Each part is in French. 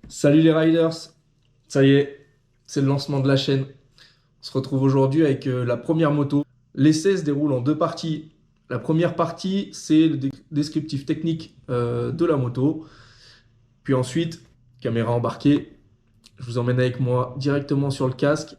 Salut les riders, ça y est, c'est le lancement de la chaîne. On se retrouve aujourd'hui avec la première moto. L'essai se déroule en deux parties. La première partie, c'est le descriptif technique de la moto. Puis ensuite, caméra embarquée, je vous emmène avec moi directement sur le casque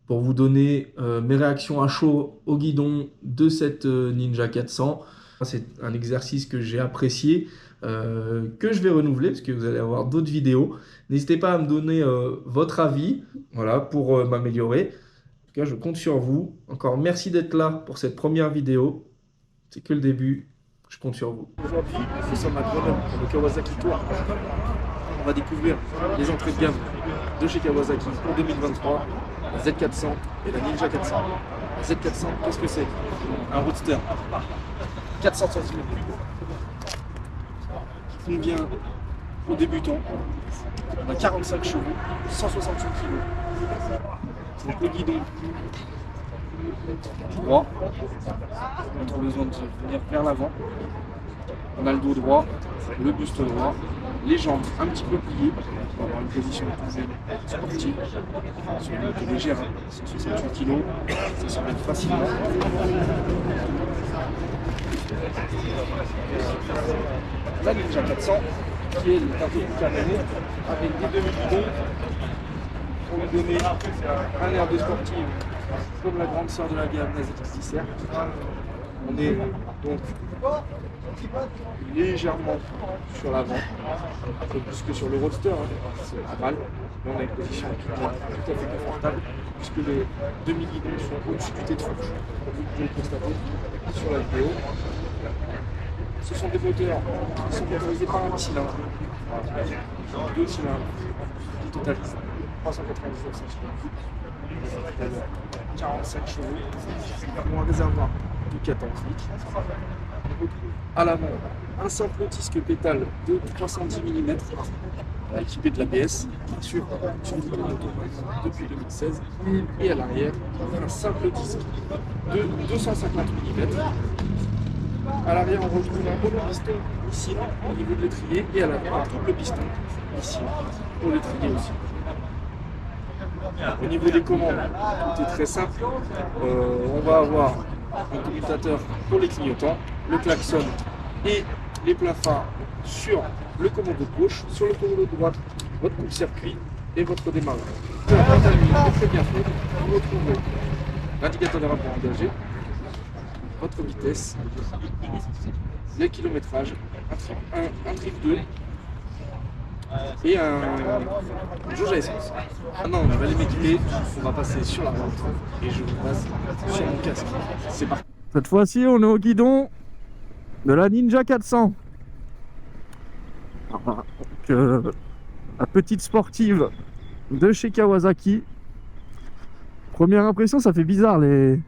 pour vous donner mes réactions à chaud au guidon de cette Ninja 400. C'est un exercice que j'ai apprécié, que je vais renouveler parce que vous allez avoir d'autres vidéos. N'hésitez pas à me donner votre avis, voilà, pour m'améliorer. En tout cas, je compte sur vous. Encore merci d'être là pour cette première vidéo. C'est que le début. Je compte sur vous. Aujourd'hui, nous sommes à Grenoble pour le Kawasaki Tour. On va découvrir les entrées de gamme de chez Kawasaki pour 2023, la Z400 et la Ninja 400. La Z400, qu'est-ce que c'est? Un roadster 400 cm3 qui convient aux débutants. On a 45 chevaux, 168 kg. Donc le guidon droit, on a besoin de venir vers l'avant. On a le dos droit, le buste droit, les jambes un petit peu pliées pour avoir une position sportive. Sur une moto légère, 168 kg, ça s'emmène facilement. La Ninja 400, qui est un peu plus caménée, avec des demi-guidons pour lui donner un air de sportive comme la grande sœur de la gamme, la ZX10R. On est donc légèrement sur l'avant, un peu plus que sur le roadster, hein. C'est normal. Mais on a une position tout à fait confortable puisque les demi-guidons sont au-dessus du tête-fourche, comme vous pouvez le constater sur la vidéo. Ce sont des moteurs qui sont motorisés par un cylindre, deux cylindres qui totalisent 399 cm3, 45 chevaux, pour un réservoir de 14 litres. On retrouve à l'avant un simple disque pétale de 310 mm, équipé de l'ABS, bien sûr, sur le moto depuis 2016, et à l'arrière, un simple disque de 250 mm. À l'arrière, on retrouve un double piston ici au niveau de l'étrier, et à l'avant, un double piston ici pour l'étrier aussi. Au niveau des commandes, tout est très simple. On va avoir un commutateur pour les clignotants, le klaxon et les pleins phares sur le commando de gauche, sur le commando de droite, votre coupe-circuit et votre démarrage. La boîte à huile est très bien faite. Vous retrouvez l'indicateur de rapport engagé, votre vitesse, le kilométrage, un trip 2 et une jauge à essence. Maintenant, je vais aller m'équiper, on va passer sur la route et je vous passe sur mon casque. C'est parti. Cette fois-ci, on est au guidon de la Ninja 400. Donc, la petite sportive de chez Kawasaki. Première impression, ça fait bizarre. Les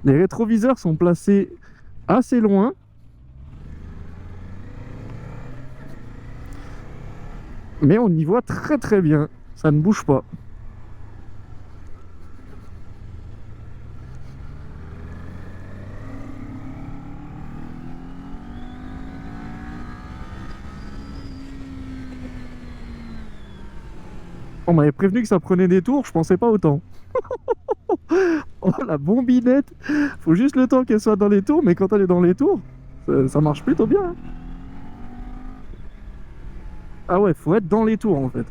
rétroviseurs sont placés assez loin. Mais on y voit très très bien. Ça ne bouge pas. On m'avait prévenu que ça prenait des tours, je pensais pas autant. Oh la bombinette! Faut juste le temps qu'elle soit dans les tours, mais quand elle est dans les tours, ça marche plutôt bien, hein. Ah ouais, faut être dans les tours en fait.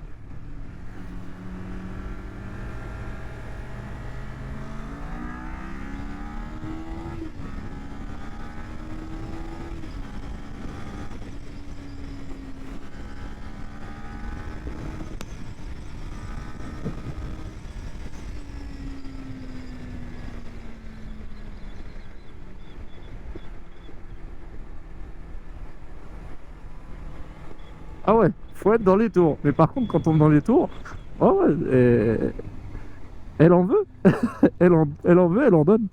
Ah ouais, faut être dans les tours. Mais par contre, quand on est dans les tours, oh ouais, elle en veut. Elle en veut, elle en donne.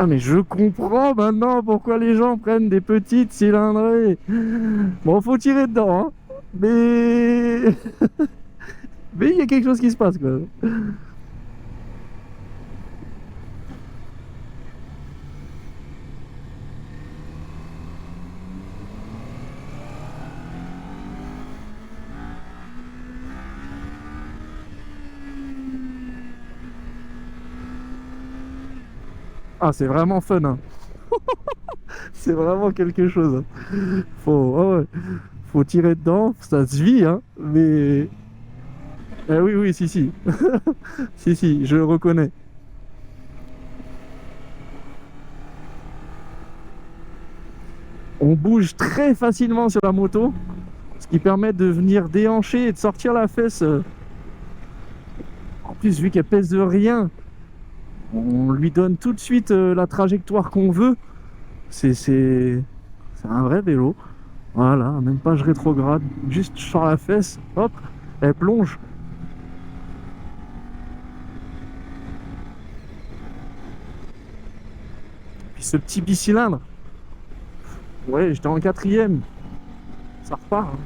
Ah mais je comprends maintenant pourquoi les gens prennent des petites cylindrées. Bon, faut tirer dedans, hein. Mais mais il y a quelque chose qui se passe quoi. Ah, c'est vraiment fun, hein. C'est vraiment quelque chose, hein. Ah ouais, faut tirer dedans, ça se vit, hein. Mais oui, oui, si, si. Si, si, je le reconnais. On bouge très facilement sur la moto, ce qui permet de venir déhancher et de sortir la fesse. En plus, vu qu'elle pèse de rien, on lui donne tout de suite la trajectoire qu'on veut. C'est un vrai vélo. Voilà, même pas je rétrograde, juste sur la fesse, hop, elle plonge. Puis ce petit bicylindre, ouais, j'étais en quatrième, ça repart, hein.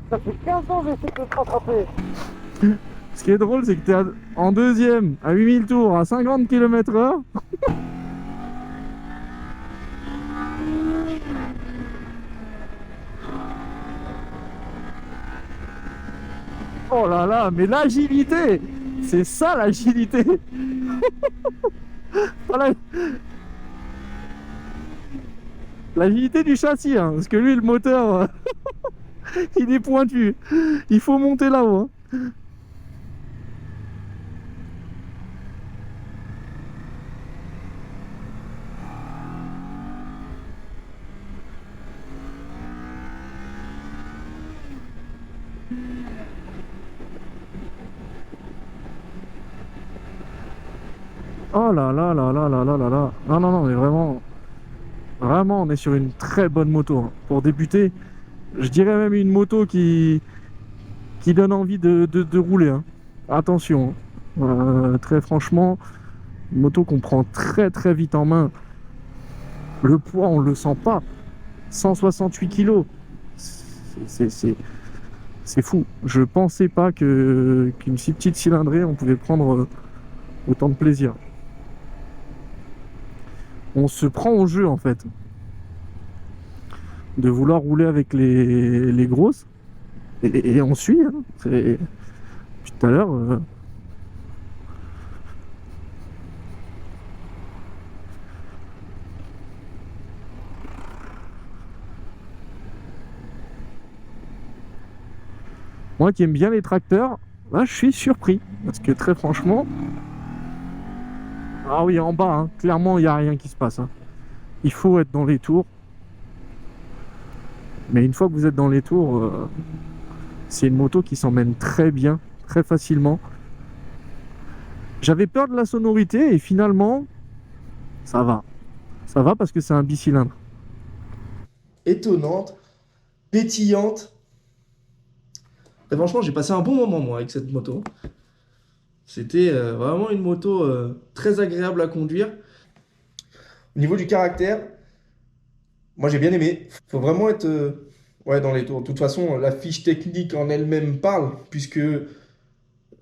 Ça fait 15 ans que j'essaie de te rattraper. Ce qui est drôle, c'est que t'es en deuxième, à 8000 tours, à 50 km/h. Oh là là, mais l'agilité! C'est ça l'agilité! Voilà, l'agilité du châssis, hein, parce que lui, le moteur, il est pointu. Il faut monter là-haut, hein. Oh là là là là là là là là. Non, non, non, mais vraiment, vraiment, on est sur une très bonne moto, hein. Pour débuter, je dirais même une moto qui donne envie de rouler, hein. Attention, hein. Très franchement, une moto qu'on prend très très vite en main. Le poids, on le sent pas. 168 kilos. C'est fou. Je pensais pas qu'une si petite cylindrée, on pouvait prendre autant de plaisir. On se prend au jeu en fait. De vouloir rouler avec les grosses. Et on suit, hein. Puis tout à l'heure, moi qui aime bien les tracteurs, là je suis surpris. Parce que très franchement, ah oui, en bas, hein, clairement il n'y a rien qui se passe, hein. Il faut être dans les tours. Mais une fois que vous êtes dans les tours, c'est une moto qui s'emmène très bien, très facilement. J'avais peur de la sonorité et finalement, ça va. Ça va parce que c'est un bicylindre. Étonnante, pétillante. Et franchement, j'ai passé un bon moment, moi, avec cette moto. C'était vraiment une moto très agréable à conduire. Au niveau du caractère, moi, j'ai bien aimé. Faut vraiment être ouais, dans les tours. De toute façon, la fiche technique en elle-même parle, puisque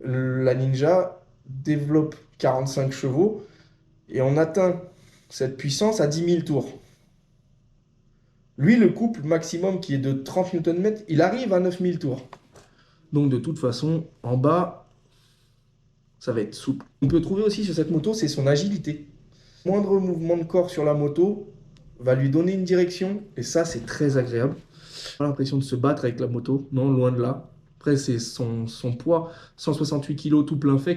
la Ninja développe 45 chevaux et on atteint cette puissance à 10 000 tours. Lui, le couple maximum qui est de 30 Nm, il arrive à 9 000 tours. Donc de toute façon, en bas, ça va être souple. On peut trouver aussi sur cette moto, c'est son agilité. Moindre mouvement de corps sur la moto va lui donner une direction, et ça, c'est très agréable. Pas l'impression de se battre avec la moto, non, loin de là. Après, c'est son poids, 168 kg tout plein fait,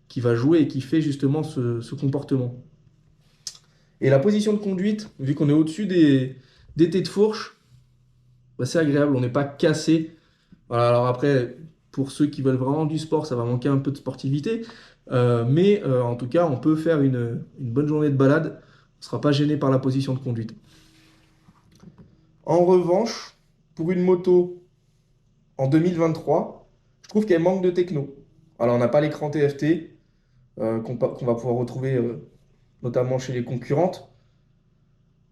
qui va jouer et qui fait justement ce comportement. Et la position de conduite, vu qu'on est au-dessus des têtes de fourche, bah, c'est agréable, on n'est pas cassé. Voilà, alors après, pour ceux qui veulent vraiment du sport, ça va manquer un peu de sportivité. Mais en tout cas, on peut faire une bonne journée de balade. On ne sera pas gêné par la position de conduite. En revanche, pour une moto en 2023, je trouve qu'elle manque de techno. Alors, on n'a pas l'écran TFT qu'on va pouvoir retrouver notamment chez les concurrentes.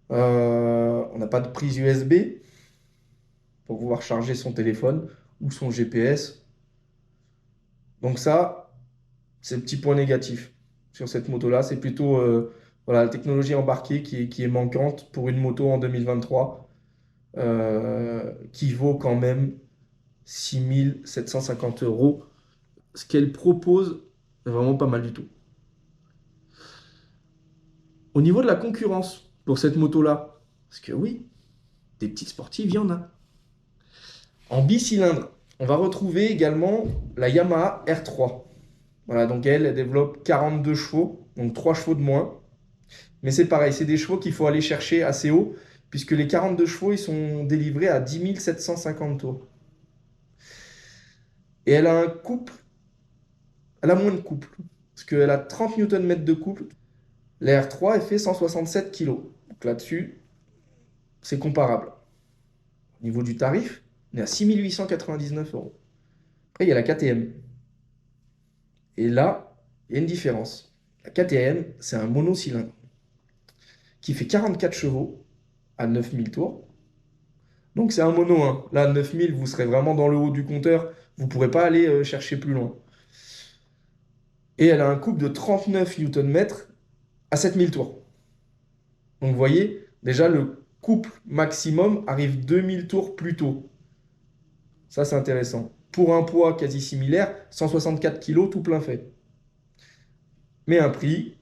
On n'a pas de prise USB pour pouvoir charger son téléphone ou son GPS. Donc ça, c'est le petit point négatif sur cette moto-là. C'est plutôt voilà, la technologie embarquée qui est manquante pour une moto en 2023 qui vaut quand même 6 750 €. Ce qu'elle propose est vraiment pas mal du tout. Au niveau de la concurrence pour cette moto-là, parce que oui, des petites sportives, il y en a. En bicylindre, on va retrouver également la Yamaha R3. Voilà, donc elle développe 42 chevaux, donc 3 chevaux de moins. Mais c'est pareil, c'est des chevaux qu'il faut aller chercher assez haut, puisque les 42 chevaux, ils sont délivrés à 10 750 tours. Et elle a un couple, elle a moins de couple, parce qu'elle a 30 Nm de couple. La R3, elle fait 167 kg. Donc là-dessus, c'est comparable. Au niveau du tarif, on est à 6 899 €. Après, il y a la KTM. Et là, il y a une différence. La KTM, c'est un monocylindre qui fait 44 chevaux à 9000 tours. Donc c'est un mono 1. Là, 9000, vous serez vraiment dans le haut du compteur. Vous ne pourrez pas aller chercher plus loin. Et elle a un couple de 39 Nm à 7000 tours. Donc vous voyez, déjà le couple maximum arrive 2000 tours plus tôt. Ça, c'est intéressant. Pour un poids quasi similaire, 164 kg tout plein fait. Mais un prix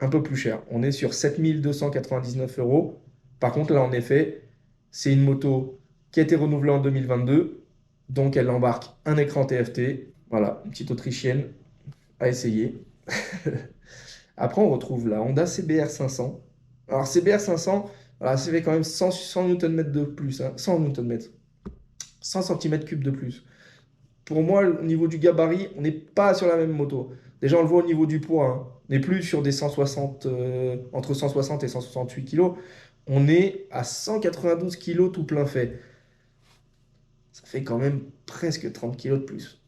un peu plus cher. On est sur 7 299 €. Par contre, là, en effet, c'est une moto qui a été renouvelée en 2022. Donc, elle embarque un écran TFT. Voilà, une petite Autrichienne à essayer. Après, on retrouve la Honda CBR 500. Alors, CBR 500, voilà, ça fait quand même 100 Nm de plus. 100 Nm. 100 cm3 de plus. Pour moi, au niveau du gabarit, on n'est pas sur la même moto. Déjà, on le voit au niveau du poids. Hein. On n'est plus sur des 160, entre 160 et 168 kg. On est à 192 kg tout plein fait. Ça fait quand même presque 30 kg de plus.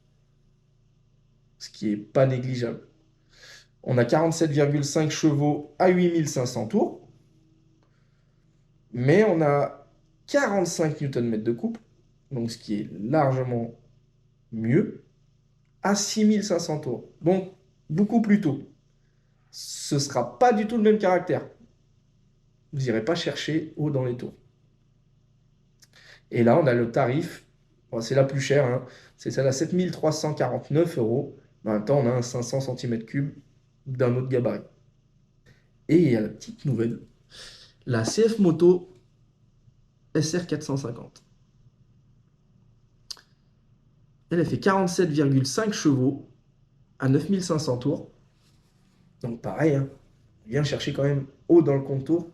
Ce qui n'est pas négligeable. On a 47,5 chevaux à 8500 tours. Mais on a 45 Nm de couple. Donc, ce qui est largement mieux, à 6500 tours. Donc, beaucoup plus tôt. Ce ne sera pas du tout le même caractère. Vous n'irez pas chercher haut dans les tours. Et là, on a le tarif. Bon, c'est la plus chère. Hein. C'est celle à 7349 €. En même temps, on a un 500 cm3 d'un autre gabarit. Et il y a la petite nouvelle. La CF Moto SR 450. Elle fait 47,5 chevaux à 9500 tours. Donc pareil, hein, on vient chercher quand même haut dans le contour.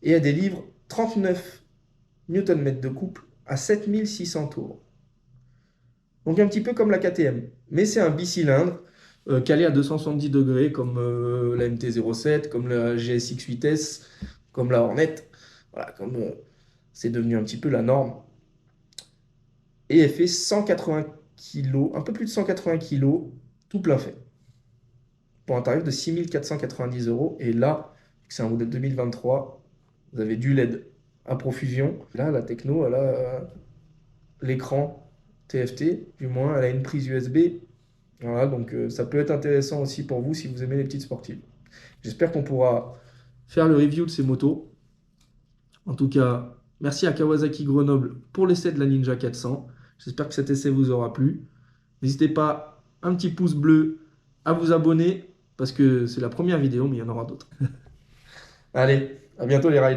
Et elle délivre 39 Nm de couple à 7600 tours. Donc un petit peu comme la KTM. Mais c'est un bicylindre calé à 270 degrés comme la MT-07, comme la GSX 8S, comme la Hornet. Voilà, comme c'est devenu un petit peu la norme. Et elle fait 180 kg, un peu plus de 180 kg, tout plein fait. Pour un tarif de 6 490 €. Et là, c'est un modèle 2023, vous avez du LED à profusion. Là, la techno, elle a l'écran TFT, du moins, elle a une prise USB. Voilà, donc ça peut être intéressant aussi pour vous si vous aimez les petites sportives. J'espère qu'on pourra faire le review de ces motos. En tout cas, merci à Kawasaki Grenoble pour l'essai de la Ninja 400. J'espère que cet essai vous aura plu. N'hésitez pas, un petit pouce bleu, à vous abonner, parce que c'est la première vidéo, mais il y en aura d'autres. Allez, à bientôt les riders.